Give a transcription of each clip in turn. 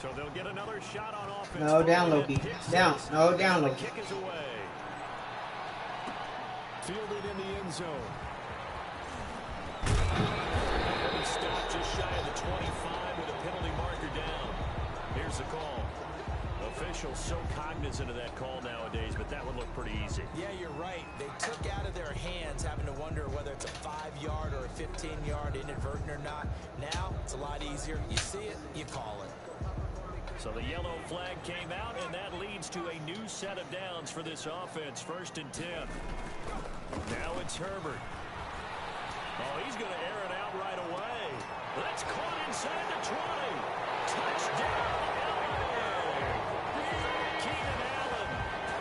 So they'll get another shot on offense. No, down, Loki. Down. No, down, Loki. The kick is away. Fielded in the end zone. He stopped just shy of the 25 with a penalty marker down. Here's the call. Officials so cognizant of that call nowadays, but that would look pretty easy. Yeah, you're right. They took out of their hands having to wonder whether it's a 5-yard or a 15-yard inadvertent or not. Now, it's a lot easier. You see it, you call it. So the yellow flag came out, and that leads to a new set of downs for this offense. 1st and 10. Now it's Herbert. Oh, he's going to air it out right away. That's caught inside the 20. Touchdown,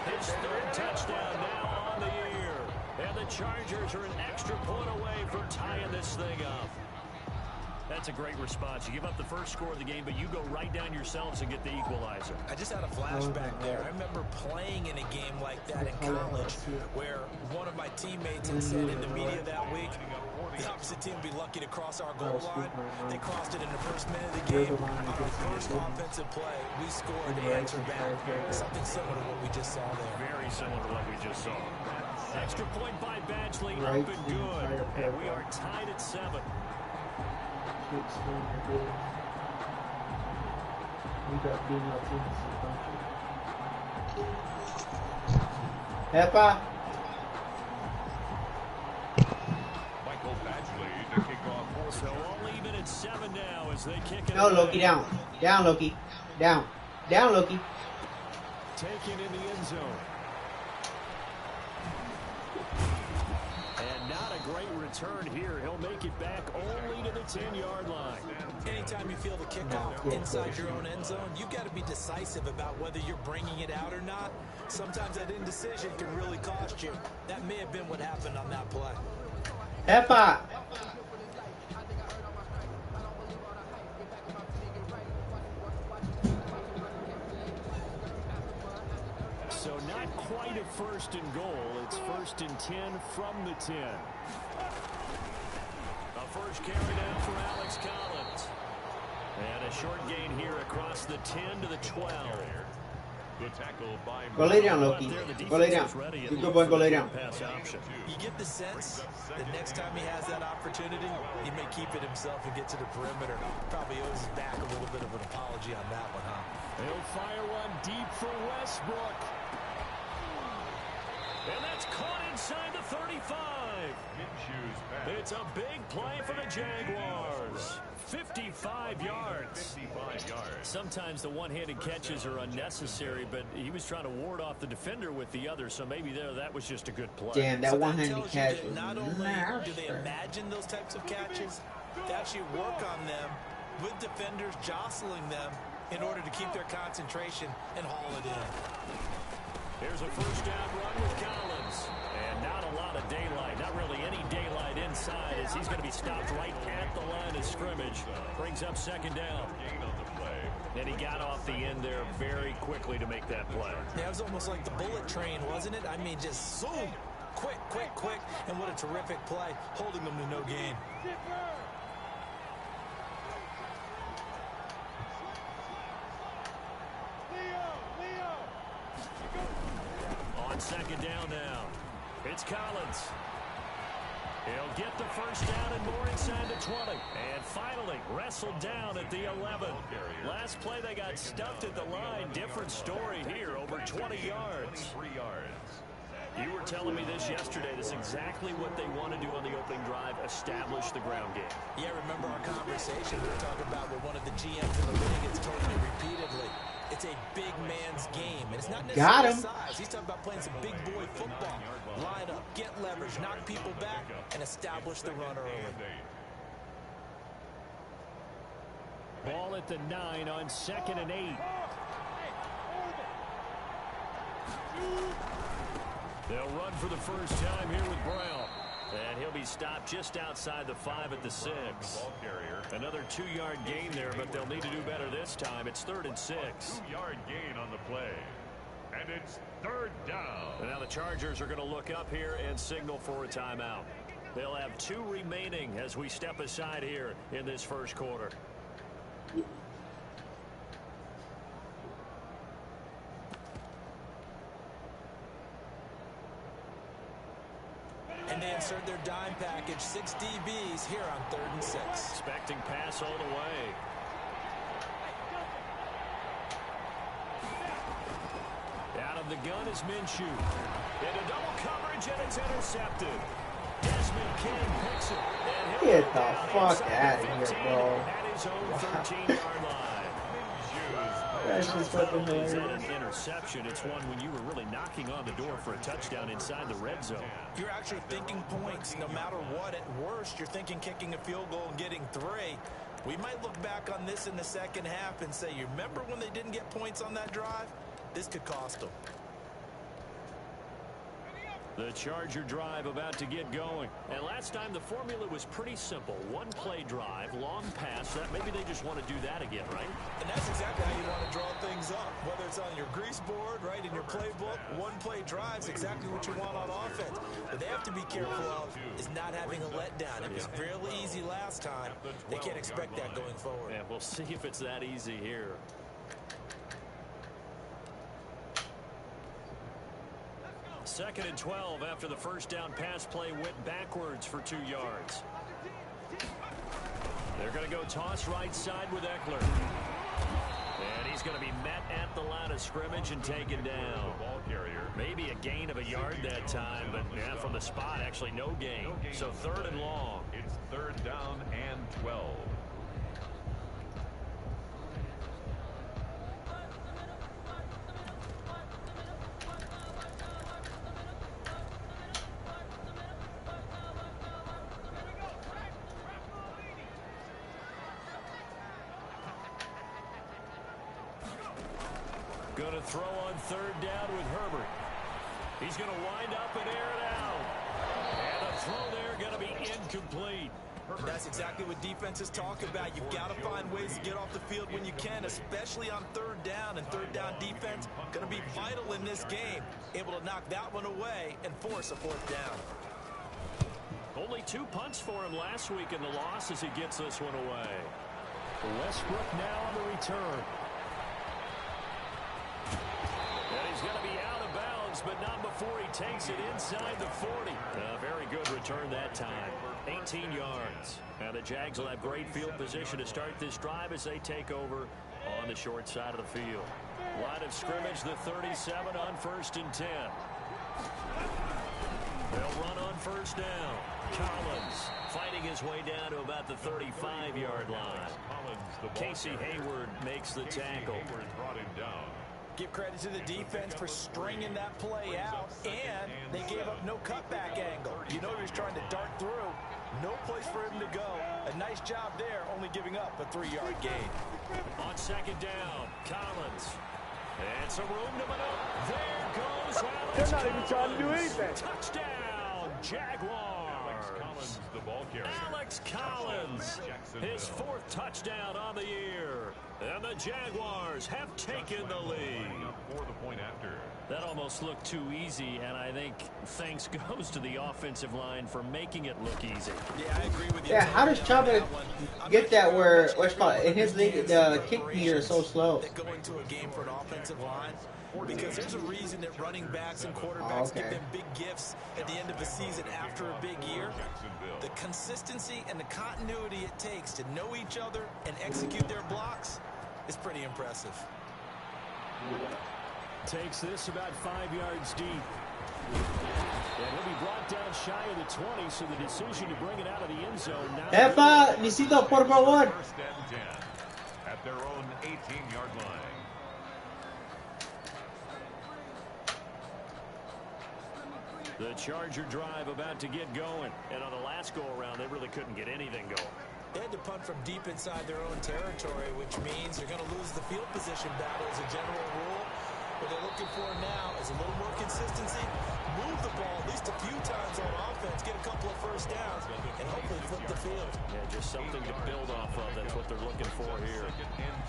his 3rd touchdown now on the year. And the Chargers are an extra point away from tying this thing up. That's a great response. You give up the first score of the game, but you go right down yourselves and get the equalizer. I just had a flashback there. I remember playing in a game like that in college where one of my teammates had said in the media that week, the opposite team would be lucky to cross our goal line. They crossed it in the first minute of the game. On our first offensive play, we scored the answer back. Something similar to what we just saw there. Very similar to what we just saw. Extra point by Badgley, up and good. And we are tied at 7. Peppa. Michael Badgley to kick off. So all even at 7 now as they kick it. No, Loki, down. Down, Loki. Down. Down, Loki. Taken in the end zone. And not a great return here. He'll make it back only to the 10-yard line. Anytime you feel the kickoff inside your own end zone, you've got to be decisive about whether you're bringing it out or not. Sometimes that indecision can really cost you. That may have been what happened on that play. Peppa. So not quite a 1st and goal. It's 1st and 10 from the 10. A first carry down for Alex Collins. And a short gain here across the 10 to the 12. Good tackle by Go lay down, Loki. Go lay down. You good boy, go lay down. You get the sense that next time he has that opportunity, he may keep it himself and get to the perimeter. Probably owes his back a little bit of an apology on that one, huh? He'll fire one deep for Westbrook. And that's caught inside the 35. It's a big play for the Jaguars. 55 yards. 55 yards. Sometimes the one-handed catches are unnecessary, but he was trying to ward off the defender with the other, so maybe that was just a good play. Damn, that So one-handed catch was not only do they imagine those types of catches, they actually work on them with defenders jostling them in order to keep their concentration and haul it in. Here's a first down run with Collins. And not a lot of daylight, not really any daylight inside as he's going to be stopped right at the line of scrimmage. Brings up 2nd down. And he got off the end there very quickly to make that play. Yeah, it was almost like the bullet train, wasn't it? I mean, just zoom, quick, quick, quick. And what a terrific play, holding them to no gain. On 2nd down now, it's Collins. He'll get the first down and more inside the 20. And finally wrestled down at the 11. Last play they got stuffed at the line. Different story here, over 20 yards. You were telling me this yesterday. This is exactly what they want to do on the opening drive, establish the ground game. Yeah, remember our conversation we were talking about with one of the GMs in the league. It's told me repeatedly. It's a big man's game, and it's not necessarily size. He's talking about playing some big boy football. Line up, get leverage, knock people back, and establish the run early. Ball at the 9 on 2nd and 8. They'll run for the first time here with Brown. And he'll be stopped just outside the 5 at the 6. Another 2-yard gain there, but they'll need to do better this time. It's 3rd and 6. 2-yard gain on the play. And it's 3rd down. And now the Chargers are going to look up here and signal for a timeout. They'll have 2 remaining as we step aside here in this first quarter. insert their dime package. 6 DBs here on 3rd and 6. Expecting pass all the way. Out of the gun is Minshew. Into double coverage, and it's intercepted. Desmond King picks it. And Get the fuck out of here, bro. At his own 13-yard line. That's just fucking Is that hilarious. an interception? It's one when you were really knocking on the door for a touchdown inside the red zone. You're actually thinking points. No matter what, at worst, you're thinking kicking a field goal and getting 3. We might look back on this in the second half and say, you remember when they didn't get points on that drive? This could cost them. The Charger drive about to get going. And last time the formula was pretty simple. One play drive, long pass. That maybe they just want to do that again, right? And that's exactly how you want to draw things up. Whether it's on your grease board, right, in your playbook, one play drives exactly what you want on offense. But they have to be careful of is not having a letdown. It was fairly easy last time. They can't expect that going forward. And we'll see if it's that easy here. Second and 12 after the first down pass play went backwards for 2 yards. They're going to go toss right side with Eckler. And he's going to be met at the line of scrimmage and taken down. Maybe a gain of a yard that time, but yeah, from the spot, actually no gain. So 3rd and long. It's 3rd down and 12. Going to throw on 3rd down with Herbert. He's going to wind up and air it out. And a throw there going to be incomplete. That's exactly what defenses talk about. You've got to find ways to get off the field when you can, especially on 3rd down. And 3rd down defense going to be vital in this game. Able to knock that one away and force a 4th down. Only 2 punts for him last week in the loss as he gets this one away. Westbrook now on the return. And he's going to be out of bounds, but not before he takes it inside the 40. A very good return that time. 18 yards. Now the Jags will have great field position to start this drive as they take over on the short side of the field. Line of scrimmage, the 37 on 1st and 10. They'll run on 1st down. Collins fighting his way down to about the 35-yard line. Casey Hayward makes the tackle. Give credit to the defense for stringing that play out, and they gave up no cutback angle. You know he was trying to dart through. No place for him to go. A nice job there, only giving up a 3-yard gain. On 2nd down, Collins. And some room to maneuver. There goes Alex. They're not even trying to do anything. Touchdown, Jaguars. The ball carrier. Alex Collins, his 4th touchdown on the year. And the Jaguars have taken the lead. For the point after. That almost looked too easy, and I think thanks goes to the offensive line for making it look easy. Yeah, I agree with you. Yeah, how does Chaba get that where, what's called, in his league, the kick meter is so slow? That go into a game for an offensive line. Because there's a reason that running backs and quarterbacks give them big gifts at the end of the season after a big year. The consistency and the continuity it takes to know each other and execute their blocks is pretty impressive. Takes this about 5 yards deep. And he'll be brought down shy of the 20, so the decision to bring it out of the end zone now. Epa, necesito por favor. 1st and 10 at their own 18-yard line. The Charger drive about to get going. And on the last go-around, they really couldn't get anything going. They had to punt from deep inside their own territory, which means they're going to lose the field position battle as a general rule. What they're looking for now is a little more consistency, move the ball at least a few times on offense, get a couple of 1st downs, and hopefully flip the field. Yeah, just something to build off of. That's what they're looking for here. 2nd and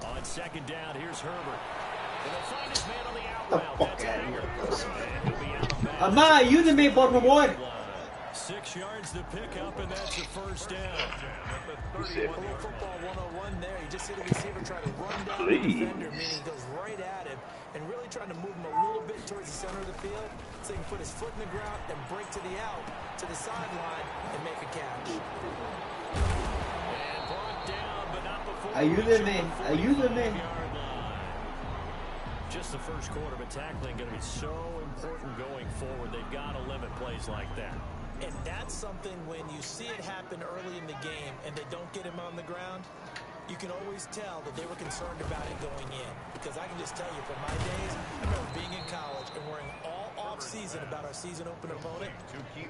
2. On 2nd down, here's Herbert. And they'll find his man on the out The route. fuck That's out of here. And he'll be out of bounds. Ama, ayúdeme, por favor. 6 6 yards to pick up, and that's a first down. Pro football 101 there. You just see the receiver try to run down the defender, meaning he goes right at him and really trying to move him a little bit towards the center of the field so he can put his foot in the ground and break to the out, to the sideline, and make a catch. And brought down, but not before. Ayúdame. Just the first quarter, but tackling going to be so important going forward. They've got to limit plays like that. And that's something when you see it happen early in the game and they don't get him on the ground, you can always tell that they were concerned about it going in. Because I can just tell you from my days, I remember being in college and worrying all off-season about our season open opponent,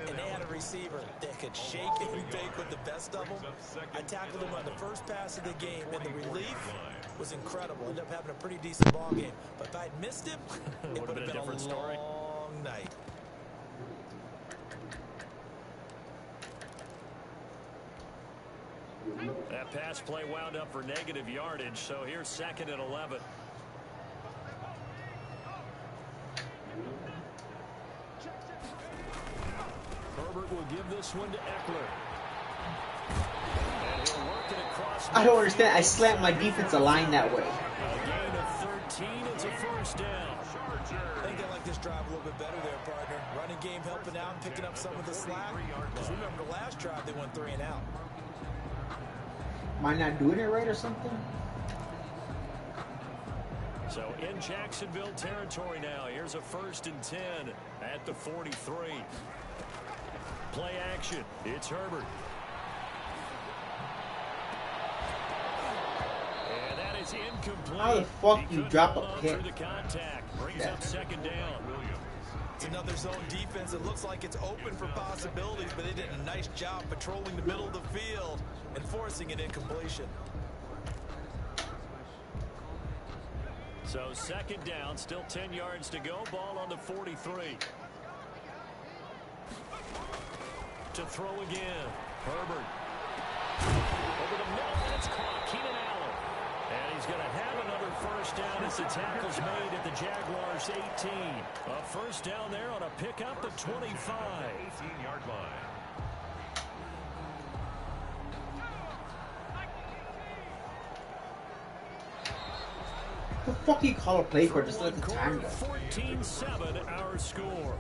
and they had a receiver that could shake and bake with the best of them. I tackled him on the first pass of the game, and the relief was incredible. Ended up having a pretty decent ball game. But if I'd missed him, it would have been a different story. Long night. That pass play wound up for negative yardage, so here's 2nd and 11. Herbert will give this one to Eckler. And he'll work it across. I don't understand. I slapped my defensive line that way. A gain of 13. It's a first down. I think I like this drive a little bit better there, partner. Running game helping out, picking up some of the slack. Because remember the last drive, they went 3 and out. Am I not doing it right or something? So in Jacksonville territory now. Here's a 1st and 10 at the 43. Play action. It's Herbert. And that is incomplete. How the fuck you drop a pick? Through the contact. Brings up 2nd down. It's another zone defense. It looks like it's open for possibilities, but they did a nice job patrolling the middle of the field and forcing an incompletion. So 2nd down, still 10 yards to go. Ball on the 43. To throw again. Herbert. Over the middle, and it's caught. Keenan Allen. And he's going to have another first down as the tackle's made at the Jaguars' 18. A first down there on a pickup at 25. 18-yard line. The fuck you call a play for just let the time go? 14-7 our score.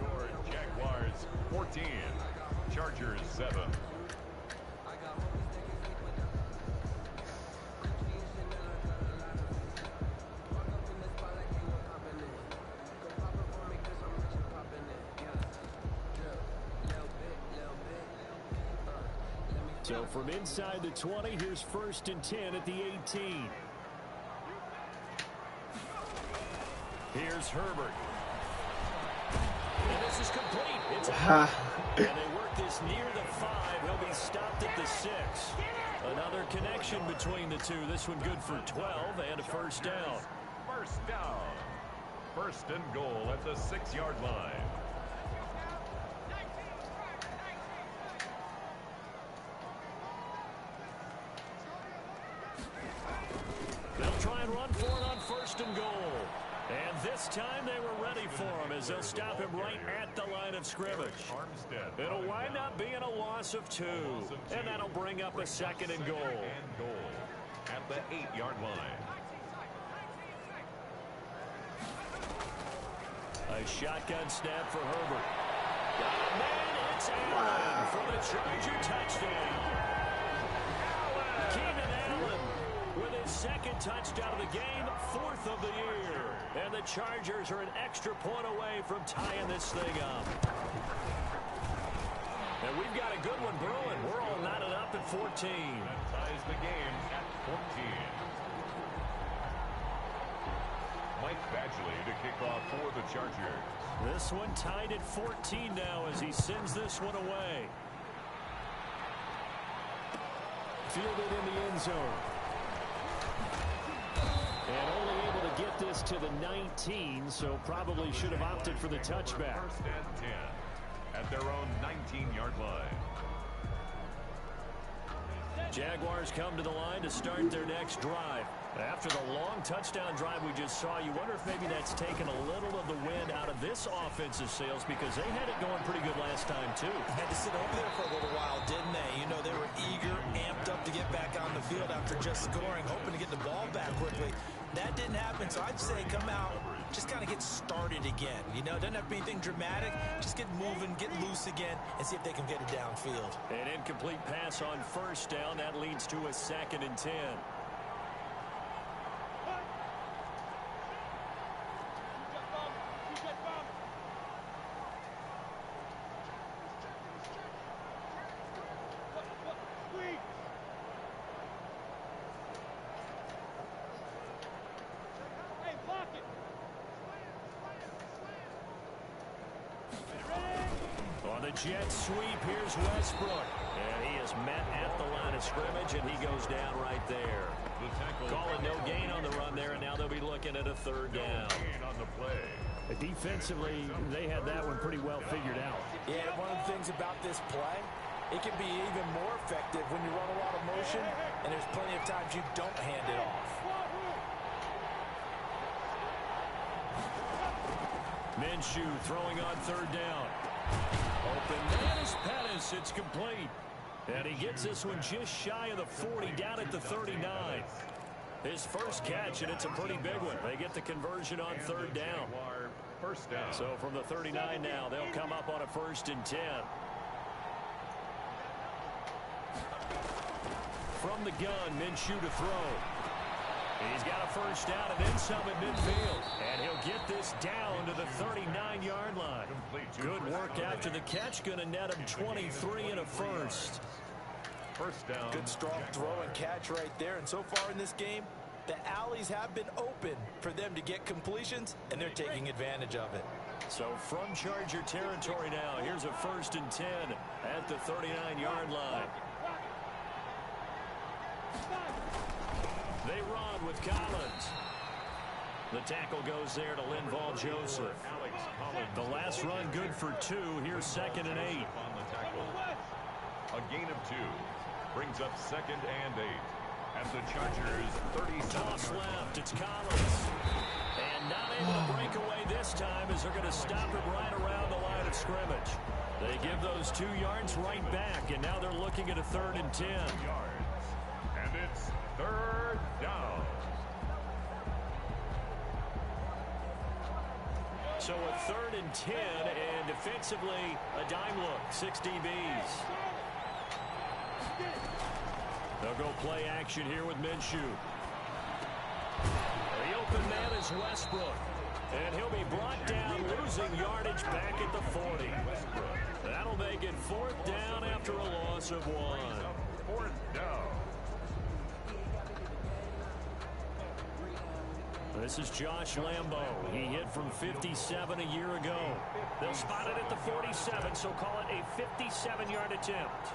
Jaguars 14. Chargers 7. So from inside the 20, here's 1st and 10 at the 18. Here's Herbert. And this is complete. It's a and they work this near the 5. He'll be stopped at the 6. Another connection between the two. This one good for 12 and a first down. First down. 1st and goal at the 6-yard line. They'll try and run for it on 1st and goal. And this time they were ready for him as they'll stop him right at the line of scrimmage. It'll wind up being a loss of 2. And that'll bring up a 2nd and goal. At the 8-yard line. A shotgun snap for Herbert. Oh, man, it's Allen for the Charger touchdown. Keenan Allen with his 2nd touchdown of the game, 4th of the year. And the Chargers are an extra point away from tying this thing up. And we've got a good one brewing. We're all knotted up at 14. That ties the game at 14. Mike Badgley to kick off for the Chargers. This one tied at 14 now as he sends this one away. Fielded in the end zone. And only able to get this to the 19, so probably should have opted for the touchback. 1st and 10 at their own 19-yard line. Jaguars come to the line to start their next drive. After the long touchdown drive we just saw, you wonder if maybe that's taken a little of the wind out of this offensive sails, because they had it going pretty good last time, too. Had to sit over there for a little while, didn't they? You know, they were eager, amped up to get back on the field after just scoring, hoping to get the ball back quickly. That didn't happen, so I'd say come out, just kind of get started again. You know, it doesn't have to be anything dramatic. Just get moving, get loose again, and see if they can get it downfield. An incomplete pass on first down. That leads to a 2nd and 10. Jet sweep. Here's Westbrook. And he is met at the line of scrimmage, and he goes down right there. Calling no gain on the run there, and now they'll be looking at a 3rd down. On the play. Defensively, they had that one pretty well figured out. Yeah, one of the things about this play, it can be even more effective when you run a lot of motion, and there's plenty of times you don't hand it off. Minshew throwing on 3rd down. Open man is Pettis. It's complete. And he gets this one just shy of the 40, down at the 39. His first catch, and it's a pretty big one. They get the conversion on 3rd down. First down. So from the 39 now, they'll come up on a 1st and 10. From the gun, Minshew to throw. He's got a first down and then some at midfield. And he'll get this down to the 39-yard line. Good work after the catch. Going to net him 23 and a first. First down. Good strong throw and catch right there. And so far in this game, the alleys have been open for them to get completions, and they're taking advantage of it. So from Charger territory now, here's a 1st and 10 at the 39-yard line. They run with Collins. The tackle goes there to Linval Joseph. The last run good for 2. Here's 2nd and 8. On the tackle. A gain of 2 brings up 2nd and 8. At the Chargers 37. Toss left. It's Collins. And not able to break away this time as they're going to stop it right around the line of scrimmage. They give those 2 yards right back, and now they're looking at a 3rd and 10. And it's 3rd down. So a 3rd and 10, and defensively a dime look. 6 DBs. They'll go play action here with Minshew. The open man is Westbrook. And he'll be brought down, losing yardage back at the 40. That'll make it 4th down after a loss of 1. 4th down. This is Josh Lambo. He hit from 57 a year ago. They'll spot it at the 47, so call it a 57-yard attempt.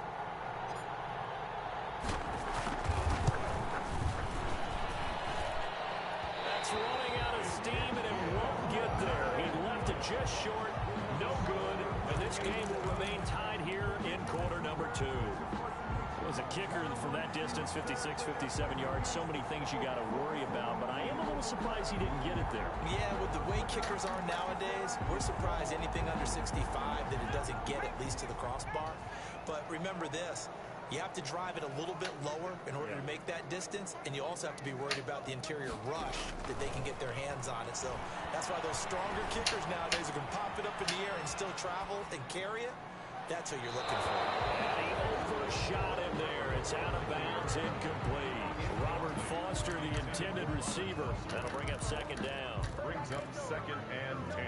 That's running out of steam, and it won't get there. He left it just short. No good. And this game will remain tied here in quarter number 2. As a kicker from that distance, 56, 57 yards, so many things you got to worry about, but I am a little surprised he didn't get it there. Yeah, with the way kickers are nowadays, we're surprised anything under 65 that it doesn't get at least to the crossbar. But remember this, you have to drive it a little bit lower in order to make that distance, and you also have to be worried about the interior rush that they can get their hands on it. So that's why those stronger kickers nowadays who can pop it up in the air and still travel and carry it, that's what you're looking for. And he overshot him there. It's out of bounds, incomplete. Robert Foster, the intended receiver. That'll bring up 2nd down. Brings up 2nd and 10.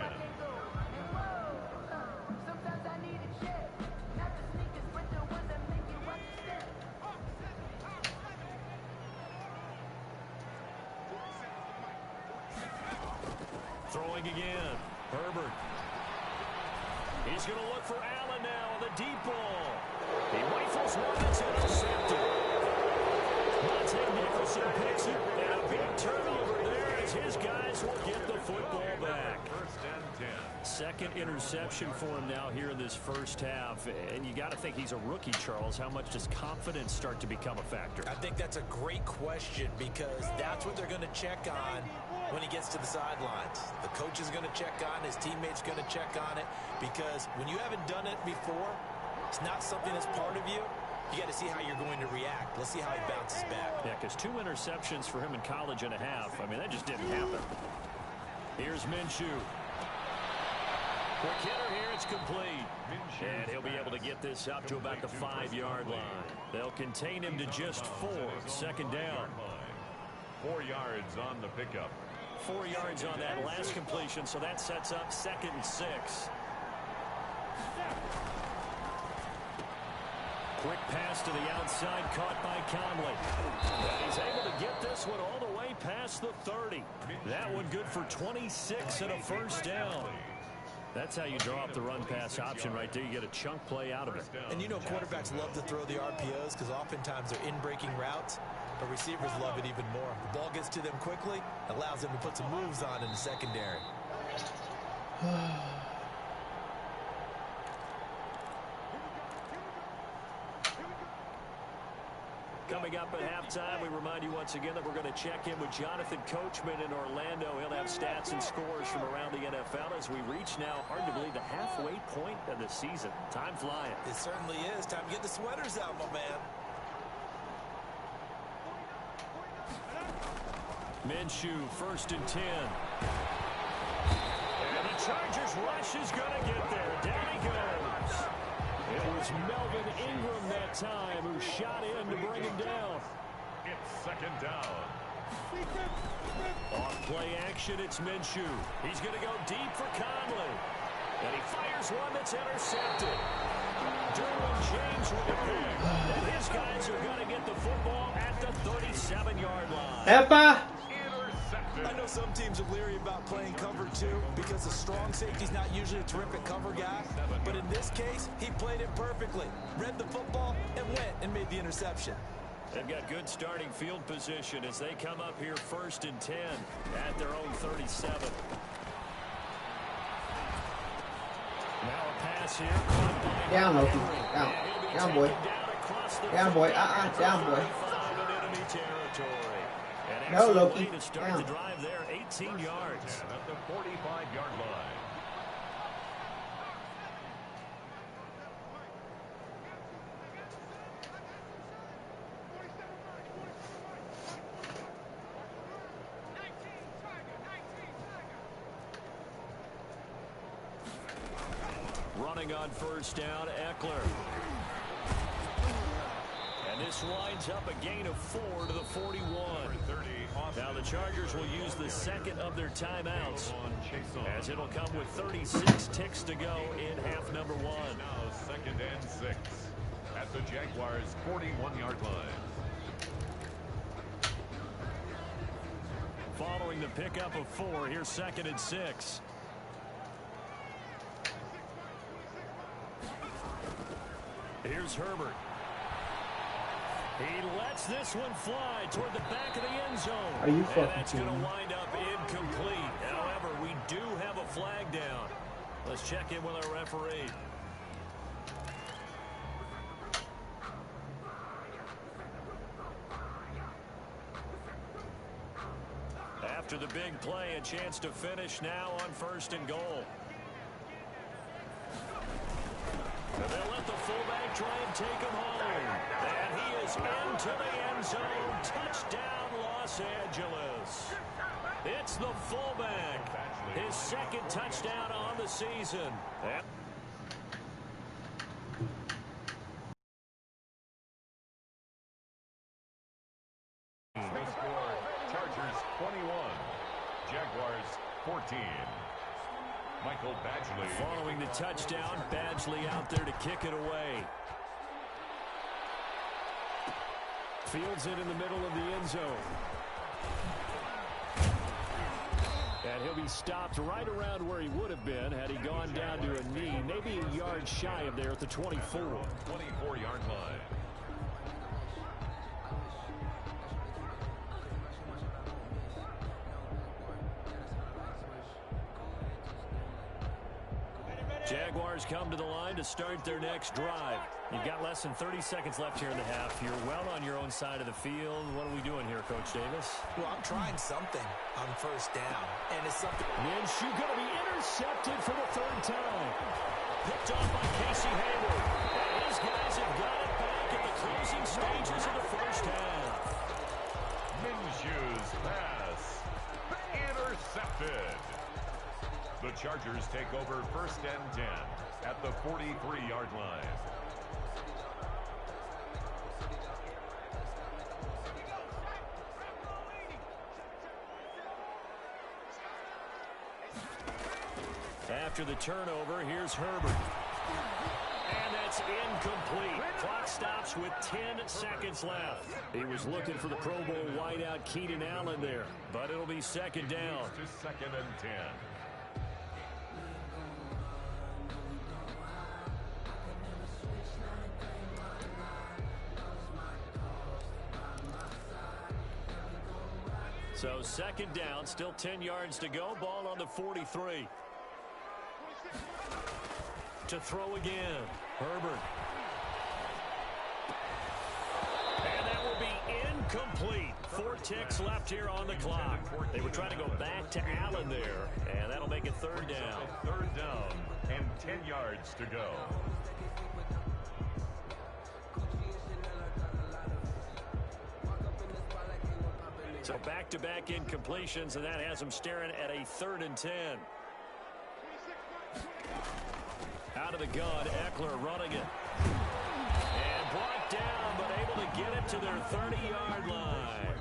Throwing again. Herbert. He's going to look for Allen now on the deep ball. He rifles one that's intercepted. Monte Nicholson picks it, and a big turnover there as his guys will get the football back. 1st and 10. second interception for him now here in this first half. And you got to think he's a rookie, Charles. How much does confidence start to become a factor? I think that's a great question because that's what they're going to check on when he gets to the sidelines. The coach is going to check on, his teammates going to check on it, because when you haven't done it before, it's not something that's part of you. You got to see how you're going to react. Let's see how he bounces back. Yeah, because 2 interceptions for him in college and a half. I mean, that just didn't happen. Here's Minshew. Quick hitter here, it's complete. And he'll be able to get this up to about the 5-yard line. They'll contain him to just 4. Second down. 4 yards on the pickup. 4 yards on that last completion, so that sets up 2nd and 6. Quick pass to the outside, caught by Conley. And he's able to get this one all the way past the 30. That one good for 26 and a first down. That's how you draw up the run-pass option right there. You get a chunk play out of it. And you know quarterbacks love to throw the RPOs because oftentimes they're in-breaking routes, but receivers love it even more. The ball gets to them quickly, allows them to put some moves on in the secondary. Coming up at halftime, we remind you once again that we're going to check in with Jonathan Coachman in Orlando. He'll have stats and scores from around the NFL as we reach now, hard to believe, the halfway point of the season. Time flying. It certainly is. Time to get the sweaters out, my man. Minshew, 1st and 10. And the Chargers rush is going to get there. Down he goes. It was Melvin Ingram that time who shot in to bring him down. It's 2nd down. Off play action, it's Minshew. He's going to go deep for Conley. And he fires one that's intercepted. Derwin James with a pick. And his guys are going to get the football at the 37-yard line. Peppa! I know some teams are leery about playing cover 2 because the strong safety's not usually a terrific cover guy. But in this case, he played it perfectly. Read the football and went and made the interception. They've got good starting field position as they come up here 1st and 10 at their own 37. Now a pass here. Down, Loki. Down. Down, boy. Down, boy. Down, boy. No, Loki. To start the drive there, 18 yards. At the 45-yard line. Running on 1st down, Eckler. And this winds up a gain of 4 to the 41. Now the Chargers will use the 2nd of their timeouts as it'll come with 36 ticks to go in half number 1. Now 2nd and 6 at the Jaguars' 41-yard line. Following the pickup of 4, here's 2nd and 6. Here's Herbert. He lets this one fly toward the back of the end zone. Are you fucking and that's going to kidding me? wind up incomplete. However, we do have a flag down. Let's check in with our referee. After the big play, a chance to finish now on 1st and goal. And they'll let the fullback try and take him home. And he is into the end zone. Touchdown, Los Angeles. It's the fullback. His 2nd touchdown on the season. The score, Chargers 21, Jaguars 14. Michael Badgley. Following the touchdown, Badgley out there to kick it away. Fields it in the middle of the end zone. And he'll be stopped right around where he would have been had he gone down to a knee, maybe a yard shy of there at the 24. 24-yard line. Jaguars come to the line to start their next drive. You've got less than 30 seconds left here in the half. You're well on your own side of the field. What are we doing here, Coach Davis? Well, I'm trying something on first down, and it's something. Minshew going to be intercepted for the third time. Picked off by Casey Hayward. And his guys have got it back at the closing stages of the first half. Minshew's pass intercepted. The Chargers take over 1st and 10 at the 43-yard line. After the turnover, here's Herbert. And that's incomplete. Clock stops with 10 seconds left. He was looking for the Pro Bowl wideout Keenan Allen there, but it'll be second down. To 2nd and 10. So second down, still 10 yards to go. Ball on the 43. To throw again. Herbert. And that will be incomplete. 4 ticks left here on the clock. They were trying to go back to Allen there, and that'll make it third down. 3rd down and 10 yards to go. So back-to-back incompletions, and that has them staring at a 3rd and 10. Out of the gun, Eckler running it. And brought down, but able to get it to their 30-yard line.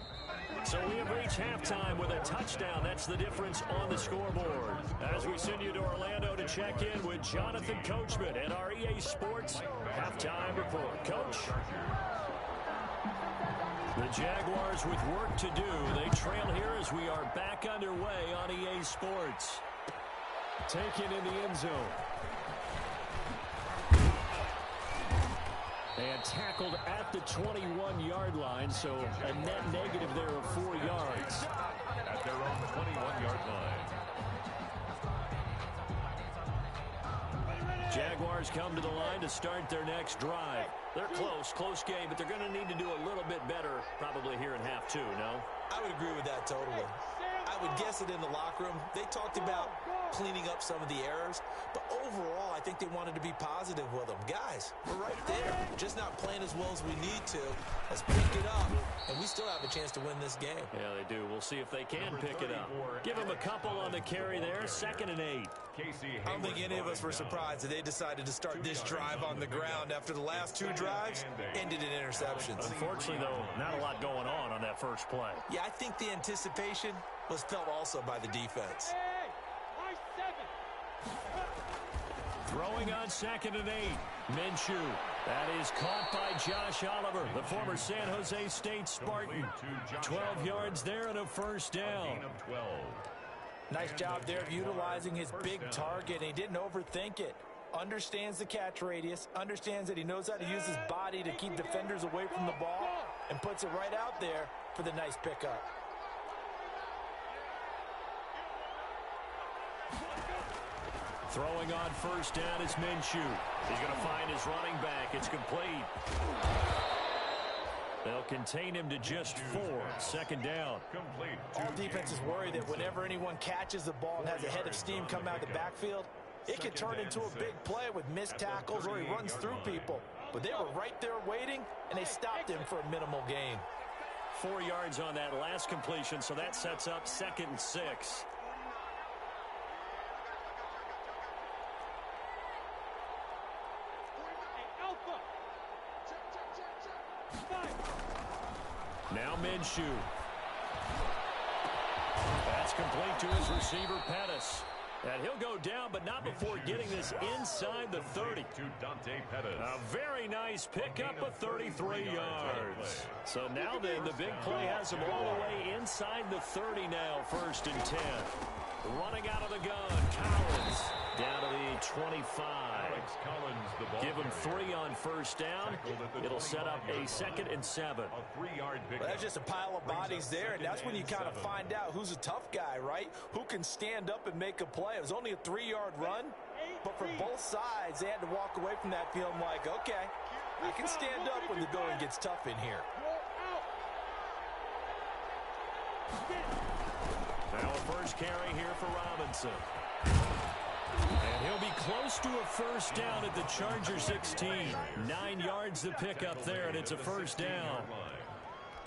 So we have reached halftime with a touchdown. That's the difference on the scoreboard. As we send you to Orlando to check in with Jonathan Coachman and our EA Sports halftime report. Coach? The Jaguars with work to do. They trail here as we are back underway on EA Sports. Taken in the end zone. And tackled at the 21-yard line, so a net negative there of 4 yards. At their own 21-yard line. Jaguars come to the line to start their next drive. They're close game, but they're going to need to do a little bit better probably here in half two, no? I would agree with that totally. I would guess it in the locker room. They talked about cleaning up some of the errors, but overall, I think they wanted to be positive with them. Guys, we're right there. We're just not playing as well as we need to. Let's pick it up, and we still have a chance to win this game. Yeah, they do. We'll see if they can pick it up. Give them a couple on the carry there. 2nd and 8. I don't think any of us were surprised that they decided to start this drive on the ground after the last 2 drives ended in interceptions. Unfortunately, though, not a lot going on that first play. Yeah, I think the anticipation was felt also by the defense. Throwing on 2nd and 8. Minshew. That is caught by Josh Oliver, the former San Jose State Spartan. 12 yards there and a first down. Nice job there of utilizing his big target. He didn't overthink it. Understands the catch radius. Understands that he knows how to use his body to keep defenders away from the ball. And puts it right out there for the nice pickup. Throwing on first down is Minshew. He's going to find his running back. It's complete. They'll contain him to just 4. 2nd down. All defenses worry that whenever anyone catches the ball and has a head of steam come out of the backfield, it can turn into a big play with missed tackles or he runs through people. But they were right there waiting, and they stopped him for a minimal gain. 4 yards on that last completion, so that sets up 2nd and 6. Now Minshew. That's complete to his receiver, Pettis. And he'll go down, but not before getting this inside the 30. A very nice pickup of 33 yards. So now then, the big play has him all the way inside the 30 now, 1st and 10. Running out of the gun, Collins down to the 25. Give him 3 on first down. It'll set up a 2nd and 7. Well, that's just a pile of bodies there, and that's when you kind of find out who's a tough guy, right? Who can stand up and make a play. It was only a 3-yard run, But for both sides, they had to walk away from that feeling like, okay, I can stand up when the going gets tough in here. Now a first carry here for Robinson. And he'll be close to a first down at the Charger 16. 9 yards to pick up there, and it's a first down.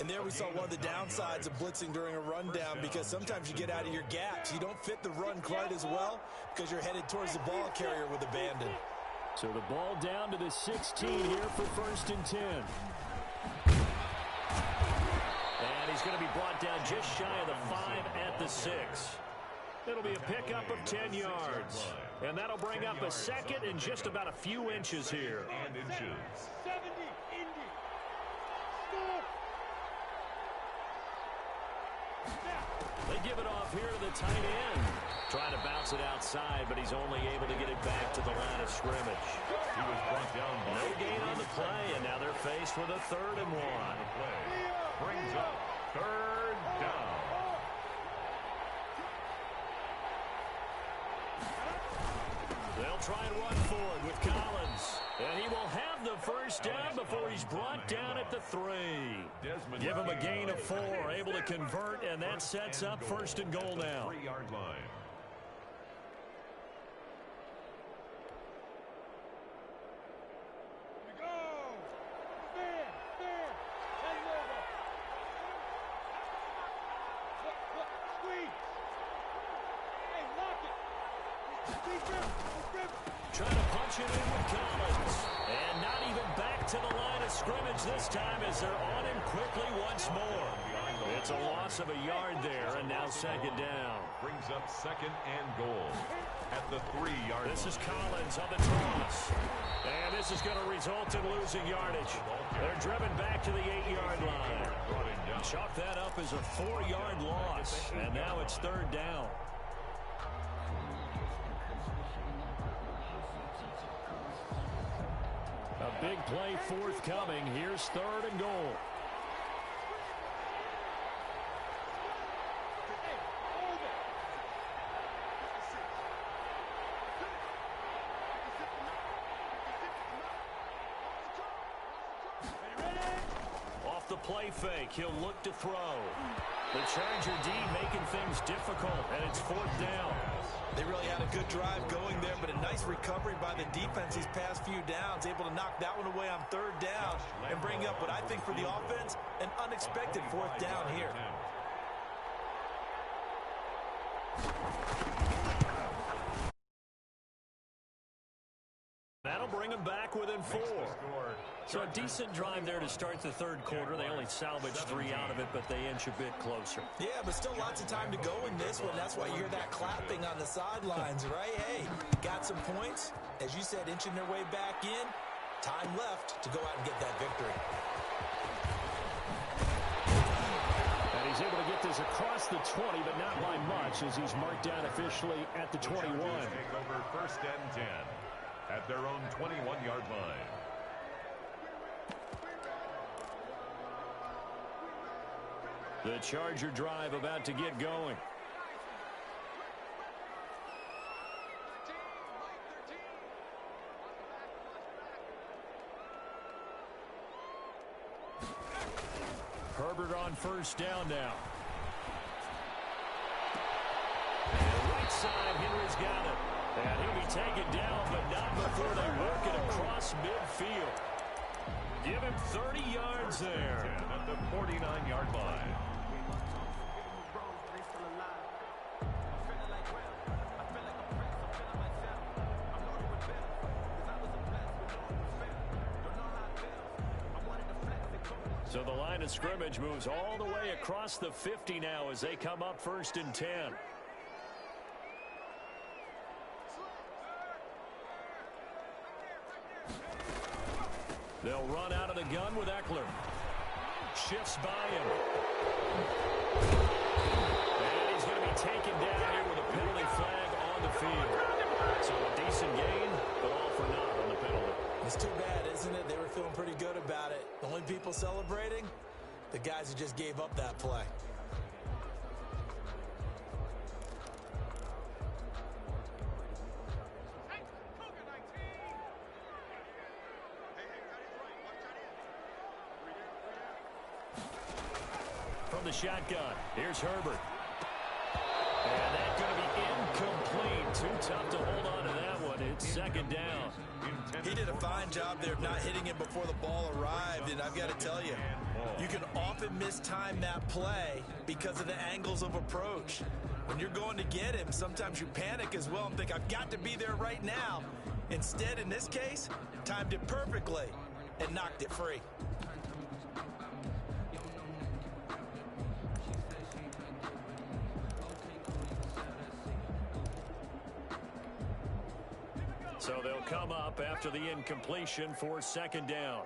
And there we saw one of the downsides of blitzing during a rundown, because sometimes you get out of your gaps. You don't fit the run quite as well because you're headed towards the ball carrier with abandon. So the ball down to the 16 here for first and 10. And he's going to be brought down just shy of the 5 at the 6. It'll be a pickup of 10 yards. And that'll bring up a second and just about a few inches here. They give it off here to the tight end. Trying to bounce it outside, but he's only able to get it back to the line of scrimmage. He was brought down by no gain on the play, and now they're faced with a 3rd and 1. Brings up 3rd down. They'll try and run forward with Collins. And he will have the first down before he's brought down at the 3. Give him a gain of 4, able to convert, and that sets up first and goal now. 3-yard line. Trying to punch it in with Collins. And not even back to the line of scrimmage this time as they're on him quickly once more. It's a loss of a yard there, and now second down. Brings up 2nd and goal at the 3-yard line. This is Collins on the toss. And this is going to result in losing yardage. They're driven back to the 8-yard line. Chalk that up as a 4-yard loss. And now it's 3rd down. A big play forthcoming. Here's 3rd and goal. Off the play fake, he'll look to throw. The Charger D making things difficult, and it's 4th down. They really had a good drive going there, but a nice recovery by the defense these past few downs, able to knock that one away on 3rd down and bring up what I think for the offense, an unexpected 4th down here. That'll bring them back within 4. So a decent drive there to start the 3rd quarter. They only salvaged 3 out of it, but they inch a bit closer. Yeah, but still lots of time to go in this one. That's why you hear that clapping on the sidelines, right? Hey, got some points. As you said, inching their way back in. Time left to go out and get that victory. And he's able to get this across the 20, but not by much, as he's marked down officially at the 21. Take over 1st and 10 at their own 21-yard line. The Charger drive about to get going. Herbert on first down now. And right side, Henry's got it. And he'll be taken down, but not before they work it across midfield. Give him 30 yards there. At the 49-yard line. So the line of scrimmage moves all the way across the 50 now as they come up 1st and 10. They'll run out of the gun with Eckler. Shifts by him. And he's going to be taken down here with a penalty flag on the field. So a decent gain, but all for naught on the penalty. It's too bad, isn't it? They were feeling pretty good about it. The only people celebrating, the guys who just gave up that play. the shotgun. Here's Herbert. And that's going to be incomplete. Too tough to hold on to that one. It's second down. He did a fine job there of not hitting him before the ball arrived, and I've got to tell you, you can often mistime that play because of the angles of approach. When you're going to get him, sometimes you panic as well and think, I've got to be there right now. Instead, in this case, timed it perfectly and knocked it free. So they'll come up after the incompletion for second down.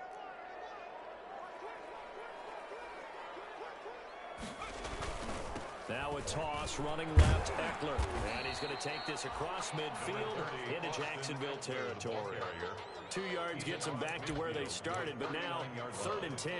Now a toss running left, Eckler. And he's going to take this across midfield into Jacksonville territory. 2 yards gets them back to where they started, but now 3rd and 10.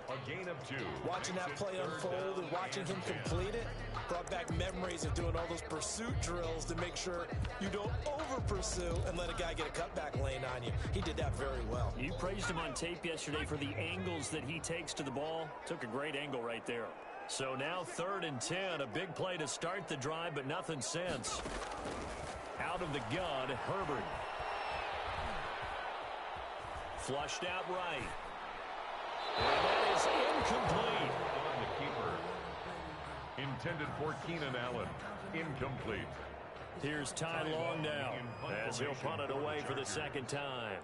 A gain of 2. Watching that play unfold and watching him complete it brought back memories of doing all those pursuit drills to make sure you don't over-pursue and let a guy get a cutback lane on you. He did that very well. You praised him on tape yesterday for the angles that he takes to the ball. Took a great angle right there. So now 3rd and 10, a big play to start the drive, but nothing since. Out of the gun, Herbert. Flushed out right. And that is incomplete. On the keeper. Intended for Keenan Allen. Incomplete. Here's Ty Long now as he'll punt it away for the second time.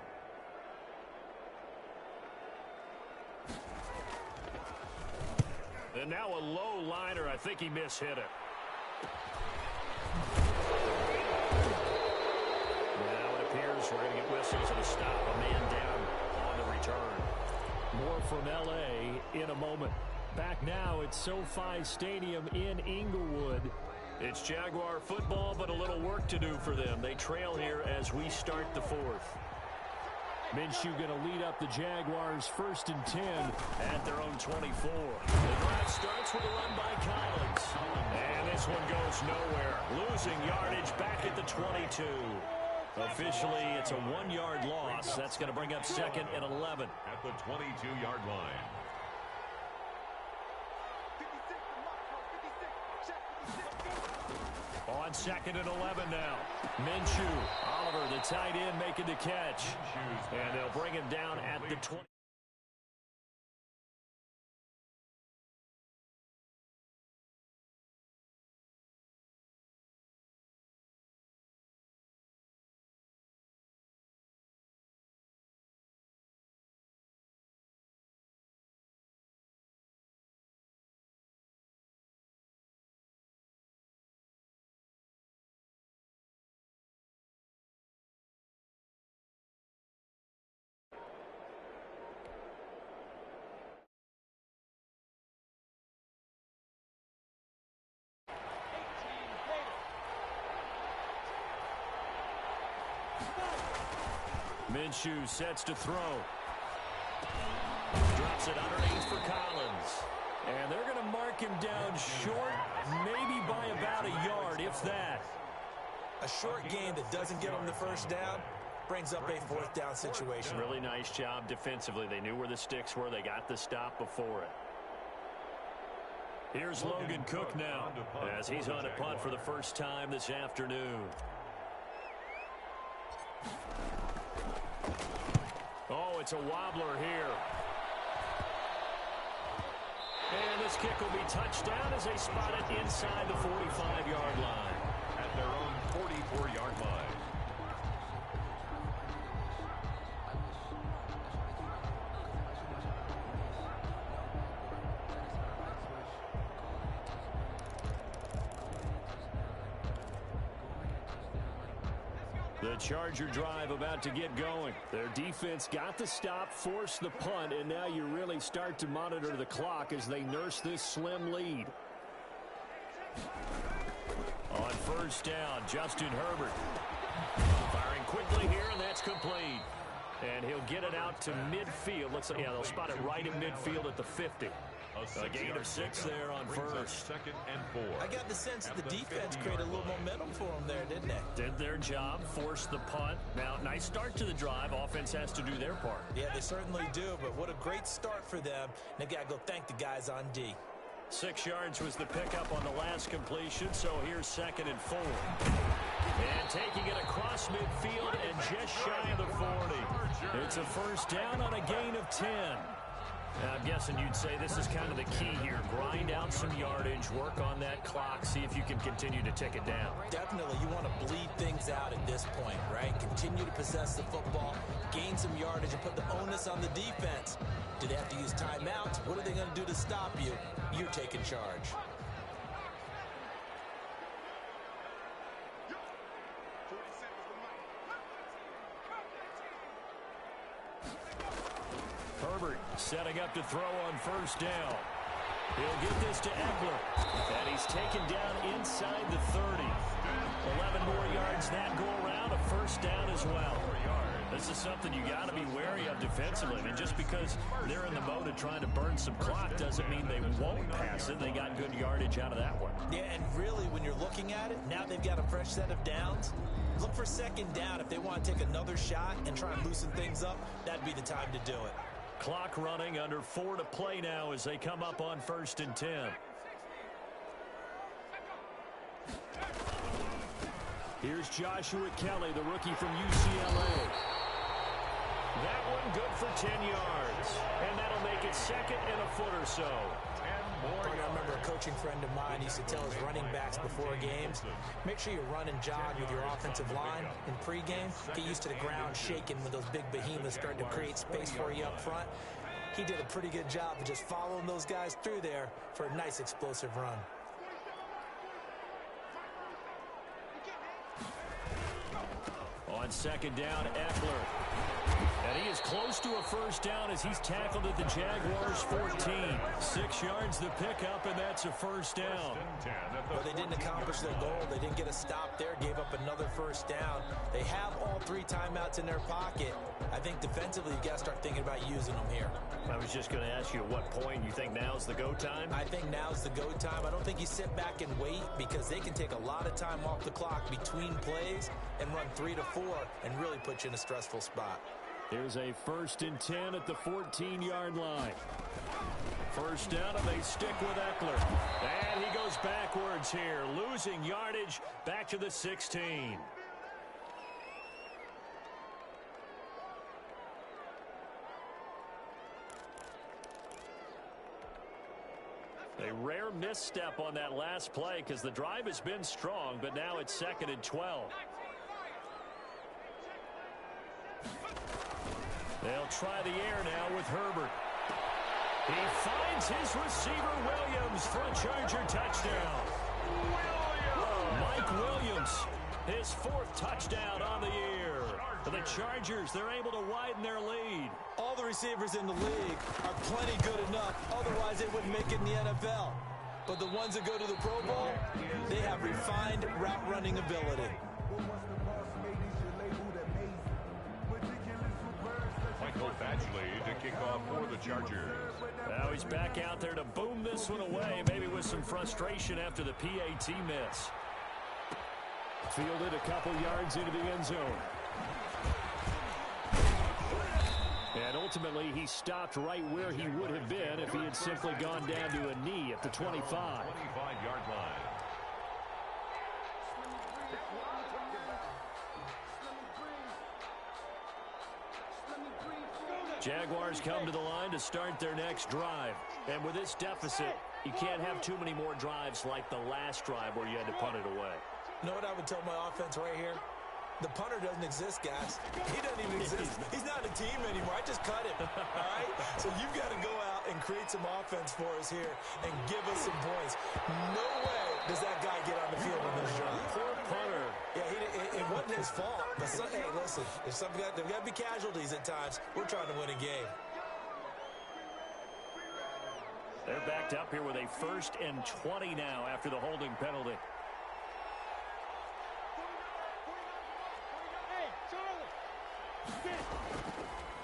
And now a low liner. I think he mishit it. Now it appears we're going to get whistles and a stop. A man down on the return. More from L.A. in a moment. Back now at SoFi Stadium in Inglewood. It's Jaguar football, but a little work to do for them. They trail here as we start the 4th. Minshew going to lead up the Jaguars 1st and 10 at their own 24. The drive starts with a run by Collins. And this one goes nowhere. Losing yardage back at the 22. Officially, it's a 1-yard loss. That's going to bring up 2nd and 11. At the 22-yard line. On 2nd and 11 now. Minshew, Oliver, the tight end, making the catch. And they'll bring him down at the 20. Minshew sets to throw. Drops it underneath for Collins. And they're going to mark him down short, maybe by about a yard, if that. A short game that doesn't get him the first down brings up a 4th down situation. Really nice job defensively. They knew where the sticks were. They got the stop before it. Here's Logan Cook now as he's on a punt for the first time this afternoon. Oh, it's a wobbler here. And this kick will be touchdown as they spot it inside the 45-yard line. At their own 44-yard line. The Charger drive about to get going. Their defense got the stop, forced the punt, and now you really start to monitor the clock as they nurse this slim lead. On 1st down, Justin Herbert. Firing quickly here, and that's complete. And he'll get it out to midfield. Looks like, yeah, they'll spot it right in midfield at the 50. A gain of 6 there on 1st. 2nd and 4. I got the sense that the defense created a little momentum for them there, didn't they? Did their job, forced the punt. Now, nice start to the drive. Offense has to do their part. Yeah, they certainly do, but what a great start for them. They've got to go thank the guys on D. 6 yards was the pickup on the last completion, so here's 2nd and 4. And taking it across midfield and just shy of the 40. It's a first down on a gain of 10. I'm guessing you'd say this is kind of the key here. Grind out some yardage, work on that clock, see if you can continue to tick it down. Definitely, you want to bleed things out at this point, right? Continue to possess the football, gain some yardage, and put the onus on the defense. Do they have to use timeouts? What are they going to do to stop you? You're taking charge. Herbert setting up to throw on first down. He'll get this to Eckler. And he's taken down inside the 30. 11 more yards that go around. A first down as well. This is something you got to be wary of defensively. And just because they're in the mode of trying to burn some clock doesn't mean they won't pass it. They got good yardage out of that one. Yeah, and really, when you're looking at it, now they've got a fresh set of downs. Look for 2nd down. If they want to take another shot and try and loosen things up, that'd be the time to do it. Clock running, under 4 to play now as they come up on 1st and 10. Here's Joshua Kelly, the rookie from UCLA. That one good for 10 yards. And that'll make it 2nd and a foot or so. I remember a coaching friend of mine used to tell his running backs before games, make sure you run and jog with your offensive line in pregame. Get used to the ground shaking when those big behemoths start to create space for you up front. He did a pretty good job of just following those guys through there for a nice explosive run. On 2nd down, Eckler. And he is close to a first down as he's tackled at the Jaguars' 14. 6 yards the pickup, and that's a first down. But they didn't accomplish their goal. They didn't get a stop there, gave up another first down. They have all 3 timeouts in their pocket. I think defensively, you've got to start thinking about using them here. I was just going to ask you at what point you think now's the go time? I think now's the go time. I don't think you sit back and wait because they can take a lot of time off the clock between plays and run 3 to 4 and really put you in a stressful spot. Here's a 1st and 10 at the 14-yard line. First down, and they stick with Eckler. And he goes backwards here, losing yardage back to the 16. A rare misstep on that last play because the drive has been strong, but now it's 2nd and 12. They'll try the air now with Herbert. He finds his receiver, Williams, for a Charger touchdown. Mike Williams, his 4th touchdown on the year. For the Chargers, they're able to widen their lead. All the receivers in the league are plenty good enough. Otherwise, they wouldn't make it in the NFL. But the ones that go to the Pro Bowl, they have refined route running ability. Michael Badgley to kick off for the Chargers. Now he's back out there to boom this one away, maybe with some frustration after the PAT miss. Fielded a couple yards into the end zone. And ultimately, he stopped right where he would have been if he had simply gone down to a knee at the 25. 25-yard line. Jaguars come to the line to start their next drive. And with this deficit, you can't have too many more drives like the last drive where you had to punt it away. You know what I would tell my offense right here? The punter doesn't exist, guys. He doesn't even exist. He's not a team anymore. I just cut him, all right? So you've got to go out and create some offense for us here and give us some points. No way does that guy get on the field on this drive. Poor punter. Yeah, it wasn't his fault. But hey, listen, there's got to be casualties at times. We're trying to win a game. They're backed up here with a 1st and 20 now after the holding penalty.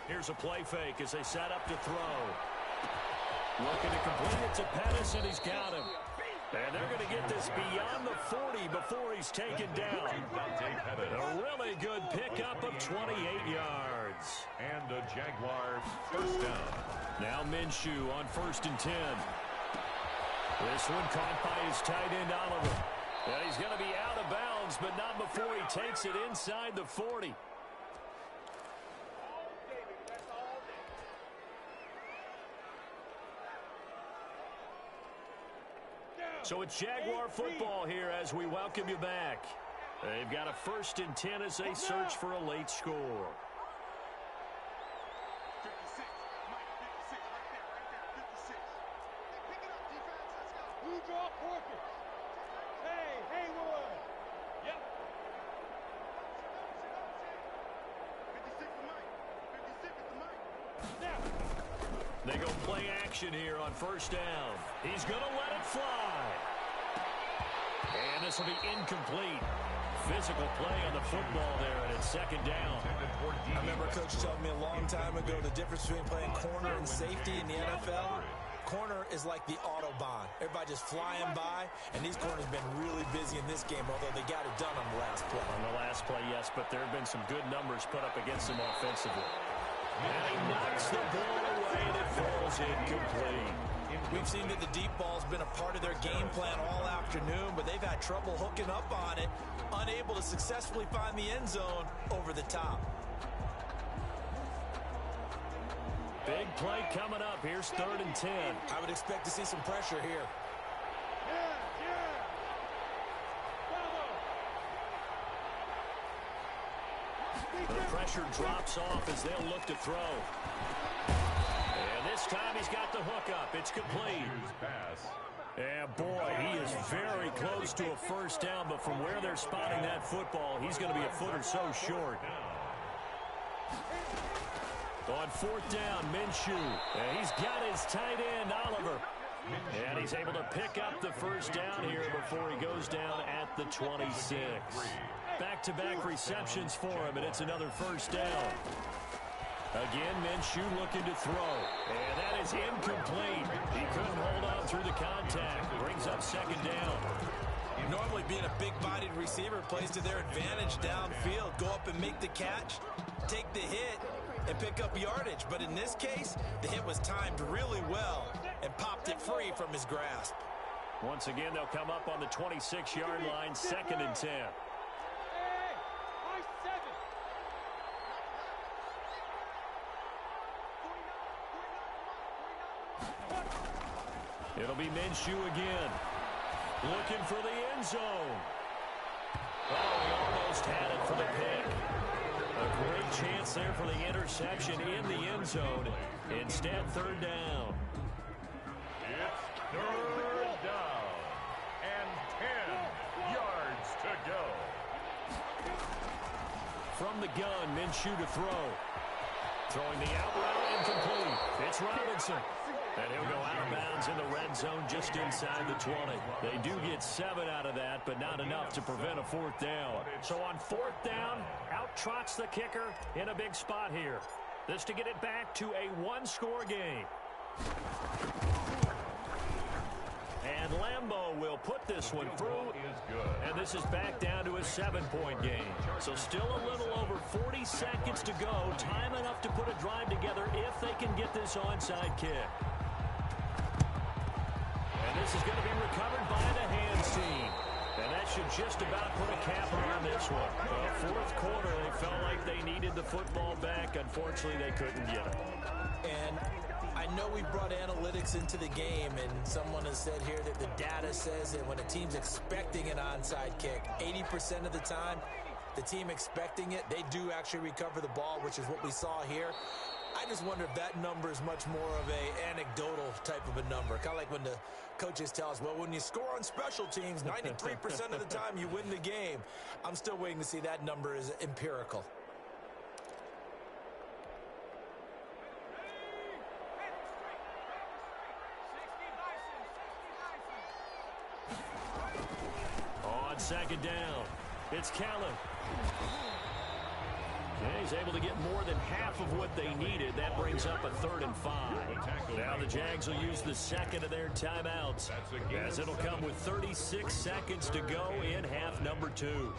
Here's a play fake as they set up to throw. Looking to complete it to Pettis, and he's got him. And they're going to get this beyond the 40 before he's taken down. A really good pickup of 28 yards. And a Jaguar first down. Now Minshew on 1st and 10. This one caught by his tight end, Oliver. And he's going to be out of bounds, but not before he takes it inside the 40. So it's Jaguar football here as we welcome you back. They've got a 1st and 10 as they search for a late score. They go play action here on 1st down. He's going to let it fly. And this will be incomplete. Physical play on the football there, and it's 2nd down. I remember Coach told me a long time ago the difference between playing corner and safety in the NFL. Corner is like the Autobahn. Everybody just flying by, and these corners have been really busy in this game, although they got it done on the last play. On the last play, yes, but there have been some good numbers put up against them offensively. And he knocks the ball away, and it falls incomplete. We've seen that the deep ball's been a part of their game plan all afternoon, but they've had trouble hooking up on it, unable to successfully find the end zone over the top. Big play coming up. Here's 3rd and 10. I would expect to see some pressure here. The pressure drops off as they'll look to throw. And this time he's got the hookup. It's complete. And boy, he is very close to a 1st down, but from where they're spotting that football, he's going to be a foot or so short. On 4th down, Minshew. And he's got his tight end, Oliver. And he's able to pick up the 1st down here before he goes down at the 26. Back-to-back receptions for him, and it's another 1st down. Again, Minshew looking to throw. And that is incomplete. He couldn't hold on through the contact. Brings up 2nd down. Normally being a big-bodied receiver plays to their advantage downfield. Go up and make the catch, take the hit, and pick up yardage. But in this case, the hit was timed really well and popped it free from his grasp. Once again, they'll come up on the 26-yard line, 2nd and 10. It'll be Minshew again. Looking for the end zone. Oh, he almost had it for the pick. A great chance there for the interception in the end zone. Instead, 3rd down. It's 3rd down and 10 yards to go. From the gun, Minshew to throw. Throwing the out route incomplete. It's Robinson. And he'll go out of bounds in the red zone just inside the 20. They do get 7 out of that, but not enough to prevent a 4th down. So on 4th down, out trots the kicker in a big spot here. This to get it back to a 1-score game. And Lambeau will put this one through. And this is back down to a 7-point game. So still a little over 40 seconds to go. Time enough to put a drive together if they can get this onside kick. And this is going to be recovered by the hands team. And that should just about put a cap on this one. The 4th quarter, they felt like they needed the football back. Unfortunately, they couldn't get it. And I know we brought analytics into the game, and someone has said here that the data says that when a team's expecting an onside kick, 80% of the time, the team expecting it, they do actually recover the ball, which is what we saw here. I just wonder if that number is much more of a anecdotal type of a number. Kind of like when the coaches tell us, well, when you score on special teams, 93% of the time you win the game. I'm still waiting to see that number is empirical. On 2nd down, it's Callen. Yeah, he's able to get more than half of what they needed. That brings up a 3rd and 5. Now the Jags will use the 2nd of their timeouts, as it'll come with 36 seconds to go in half number 2.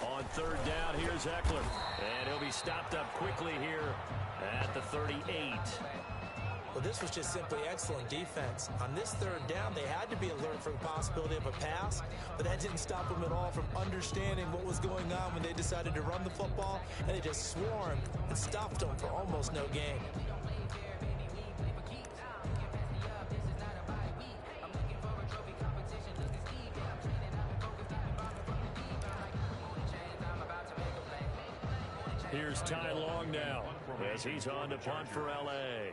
On third down. Here's Eckler. And he'll be stopped up quickly here at the 38. Well, this was just simply excellent defense. On this third down, they had to be alert for the possibility of a pass, but that didn't stop them at all from understanding what was going on when they decided to run the football, and they just swarmed and stopped them for almost no gain. Here's Ty Long now as he's on to punt for L.A.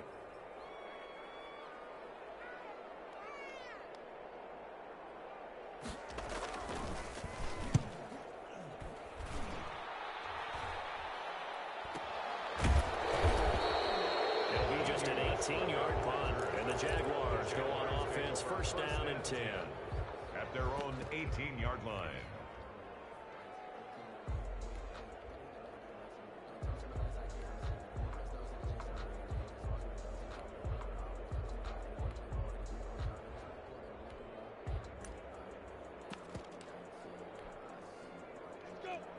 It'll be just an 18-yard punt, and the Jaguars go on offense, first down and 10. At their own 18-yard line.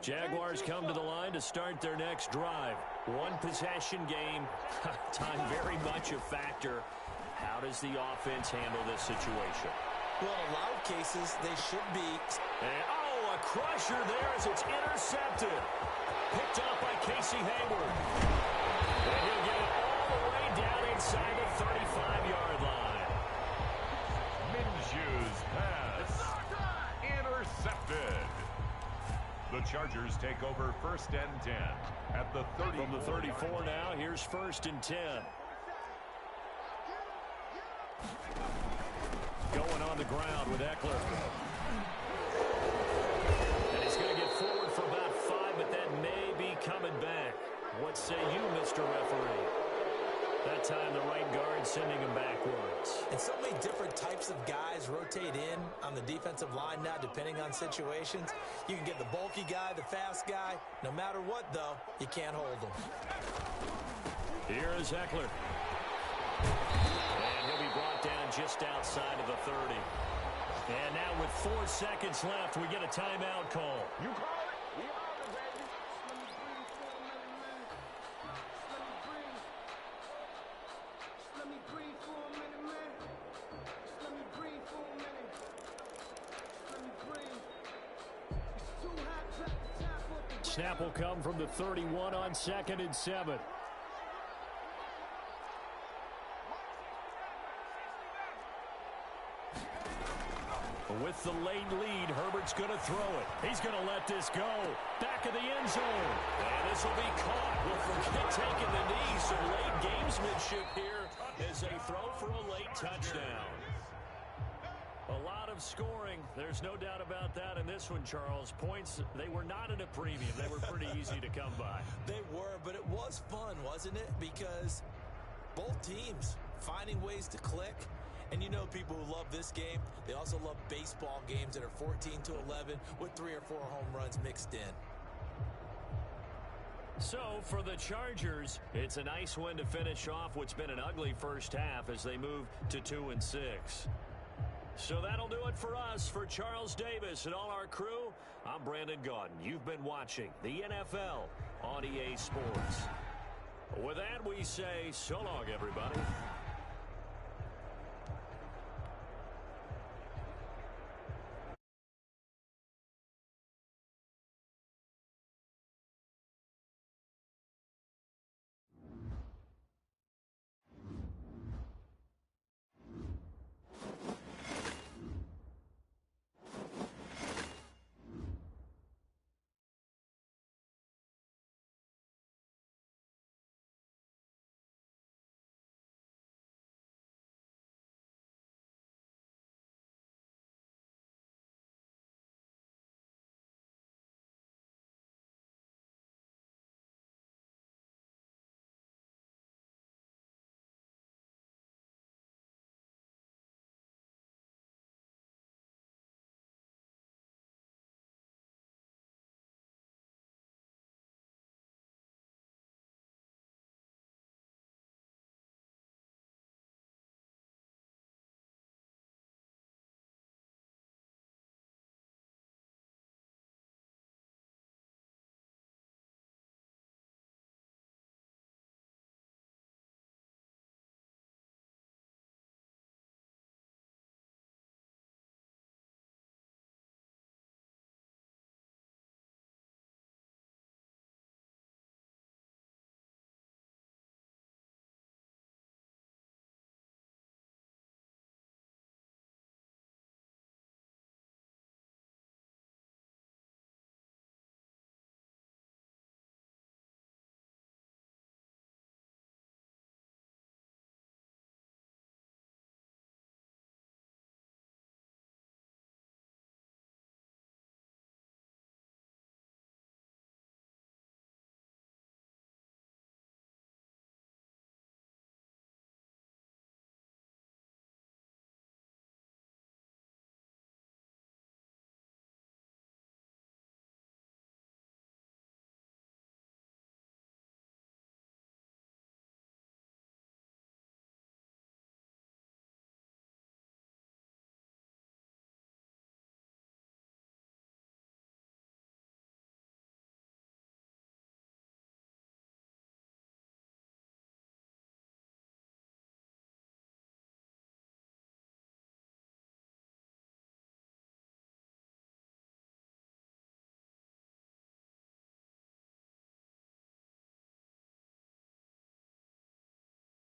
Jaguars come to the line to start their next drive. One possession game. Time very much a factor. How does the offense handle this situation? Well, in a lot of cases, they should be. And, a crusher there as it's intercepted. Picked up by Casey Hayward. And he'll get it all the way down inside the 35-yard line. Minshew's pass. Intercepted. The Chargers take over first and 10 at the 30. From the 34 now, here's first and 10. Going on the ground with Eckler. And he's going to get forward for about 5, but that may be coming back. What say you, Mr. Referee? That time the right guard sending him backwards. And so many different types of guys rotate in on the defensive line now, depending on situations. You can get the bulky guy, the fast guy. No matter what, though, you can't hold them. Here is Eckler. And he'll be brought down just outside of the 30. And now with 4 seconds left, we get a timeout call. You call it? We are the baby. Let me breathe for a minute, man. Let me breathe for a minute. Let me breathe. It's too hot to tap up the Snap will come from the 31 on 2nd and 7. With the late lead, Herbert's going to throw it. He's going to let this go. Back of the end zone. And this will be caught. We'll forget taking the knee. So late gamesmanship here as they throw for a late touchdown. A lot of scoring. There's no doubt about that in this one, Charles. Points, they were not at a premium. They were pretty easy to come by. They were, but it was fun, wasn't it? Because both teams finding ways to click. And you know people who love this game, they also love baseball games that are 14-11 with 3 or 4 home runs mixed in. So for the Chargers, it's a nice win to finish off what's been an ugly first half as they move to 2-6. So that'll do it for us. For Charles Davis and all our crew, I'm Brandon Gaudin. You've been watching the NFL on EA Sports. With that, we say so long, everybody.